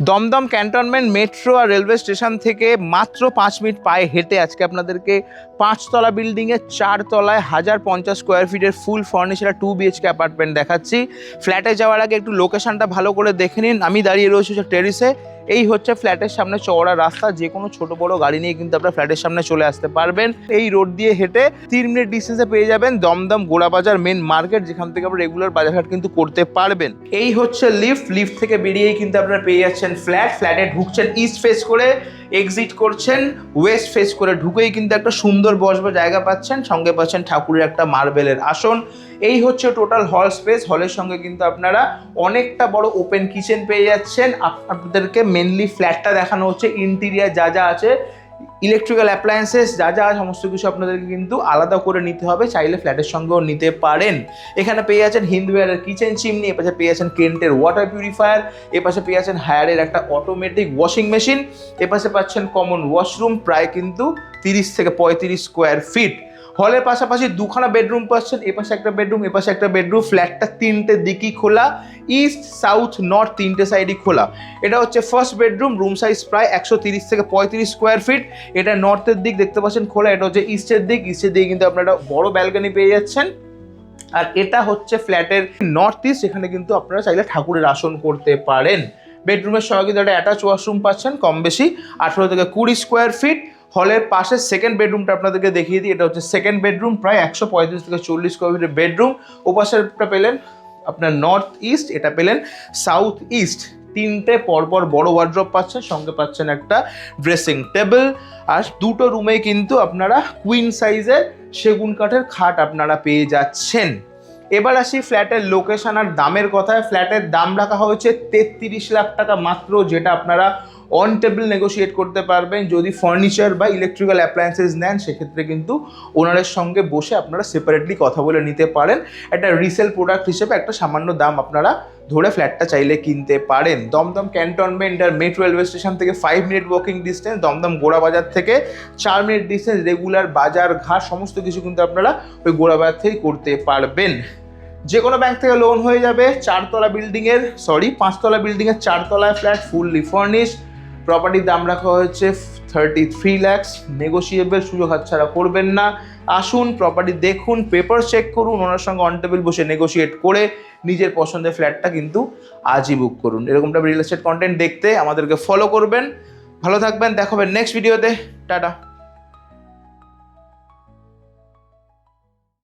Dumdum cantonment metro আর railway station থেকে মাত্র 5 minute পায়ে হেঁটে আজকে আপনাদেরকে 5তলা বিল্ডিংয়ে 4 তলায় 1050 স্কোয়ার ফিটের ফুল ফার্নিচার 2 BHK অ্যাপার্টমেন্ট দেখাচ্ছি। ফ্ল্যাটে যাওয়ার আগে একটু লোকেশনটা ভালো করে দেখে নিন। আমি দাঁড়িয়ে রয়েছি টেরিসে। এই হচ্ছে ফ্ল্যাটের সামনে চওড়া রাস্তা, যে কোনো ছোট বড় গাড়ি নিয়ে কিন্তু আপনারা ফ্ল্যাটের সামনে চলে আসতে পারবেন। এই রোড দিয়ে হেঁটে 3 মিনিট ডিস্টেন্সে পেয়ে যাবেন দমদম গোড়াবাজার মেন মার্কেট, যেখান থেকে আপনারা রেগুলার বাজারঘাট কিন্তু করতে পারবেন। এই হচ্ছে লিফট থেকে বেরিয়েই কিন্তু আপনারা পেয়ে যাচ্ছেন ফ্ল্যাটে ঢুকছেন ইস্ট ফেস করে, এক্সিট করছেন ওয়েস্ট ফেস করে, ঢুকেই কিন্তু একটা সুন্দর বসবার জায়গা পাচ্ছেন, সঙ্গে পাচ্ছেন ঠাকুরের একটা মার্বেলের আসন। এই হচ্ছে টোটাল হল স্পেস। হলের সঙ্গে কিন্তু আপনারা অনেকটা বড় ওপেন কিচেন পেয়ে যাচ্ছেন। আপনাদেরকে মেনলি ফ্ল্যাটটা দেখানো হচ্ছে, ইন্টেরিয়ার যা যা আছে, ইলেকট্রিক্যাল অ্যাপ্লায়েন্সেস যা যা সমস্ত কিছু আপনাদেরকে কিন্তু আলাদা করে নিতে হবে, চাইলে ফ্ল্যাটের সঙ্গেও নিতে পারেন। এখানে পেয়ে যাচ্ছেন হিন্দওয়্যারের কিচেন চিমনি, এপাশে পেয়ে যাচ্ছেন কেন্টের ওয়াটার পিউরিফায়ার, এপাশে পেয়ে যাচ্ছেন হায়ারের একটা অটোমেটিক ওয়াশিং মেশিন, এপাশে পাচ্ছেন কমন ওয়াশরুম প্রায় কিন্তু 30 থেকে 35 স্কোয়ার ফিট। হলের পাশাপাশি দুখানা বেডরুম পাচ্ছেন, এপাশে একটা বেডরুম এপাশে একটা বেডরুম। ফ্ল্যাটটা 3টে দিকই খোলা, ইস্ট সাউথ নর্থ 3টে সাইডই খোলা। এটা হচ্ছে ফার্স্ট বেডরুম, রুম সাইজ প্রায় 130 থেকে 35 স্কোয়ার ফিট। এটা নর্থের দিক দেখতে পাচ্ছেন খোলা, এটা হচ্ছে ইস্টের দিকে কিন্তু আপনারা বড় ব্যালকনি পেয়ে যাচ্ছেন। আর এটা হচ্ছে ফ্ল্যাটের নর্থ ইস্ট, এখানে কিন্তু আপনারা চাইলে ঠাকুরের আসন করতে পারেন। বেডরুমের সঙ্গে কিন্তু একটা অ্যাটাচ ওয়াশরুম পাচ্ছেন, কম বেশি 18 থেকে 20 স্কোয়ার ফিট। হলের পাশে সেকেন্ড বেডরুমটা আপনাদেরকে দেখিয়ে দিই। এটা হচ্ছে সেকেন্ড বেডরুম, প্রায় 135 থেকে 40 স্কোয়ার ফিটের বেডরুম। ওপাশেরটা পেলেন আপনার নর্থ ইস্ট, এটা পেলেন সাউথ ইস্ট। 3টে পরপর বড় ওয়ার্ড্রপ পাচ্ছেন, সঙ্গে পাচ্ছেন একটা ড্রেসিং টেবিল। আর দুটো রুমে কিন্তু আপনারা কুইন সাইজের সেগুন কাঠের খাট আপনারা পেয়ে যাচ্ছেন। এবার আসি ফ্ল্যাটের লোকেশন আর দামের কথায়। ফ্ল্যাটের দাম রাখা হয়েছে 33 লাখ টাকা মাত্র, যেটা আপনারা অন টেবিল নেগোশিয়েট করতে পারবেন। যদি ফার্নিচার বা ইলেকট্রিক্যাল অ্যাপ্লায়েন্সেস নেন, সেক্ষেত্রে কিন্তু ওনারের সঙ্গে বসে আপনারা সেপারেটলি কথা বলে নিতে পারেন। একটা রিসেল প্রোডাক্ট হিসেবে একটা সামান্য দাম আপনারা ধরে ফ্ল্যাটটা চাইলে কিনতে পারেন। দমদম ক্যান্টনমেন্ট আর মেট্রো রেলওয়ে স্টেশন থেকে 5 minute walking distance, Dum Dum Gorabazar থেকে 4 মিনিট ডিস্টেন্স। রেগুলার বাজার ঘাট সমস্ত কিছু কিন্তু আপনারা ওই গোড়াবাজার থেকেই করতে পারবেন। যে কোনো ব্যাংক থেকে লোন হয়ে যাবে। 5তলা বিল্ডিংয়ের 4 তলায় ফ্ল্যাট, ফুললি ফার্নিশড। প্রপার্টির দাম রাখা হয়েছে 33 লাখ, নেগোশিয়েবল, সুযোগ হাতছাড়া করবেন না। আসুন, প্রপার্টি দেখুন, পেপার চেক করুন, ওনার সঙ্গে অন টেবিল বসে নেগোশিয়েট করে নিজের পছন্দের ফ্ল্যাটটা কিন্তু আজই বুক করুন। এরকমটা রিয়েল এস্টেট কন্টেন্ট দেখতে আমাদেরকে ফলো করবেন। ভালো থাকবেন, দেখা হবে নেক্সট ভিডিওতে। টাটা।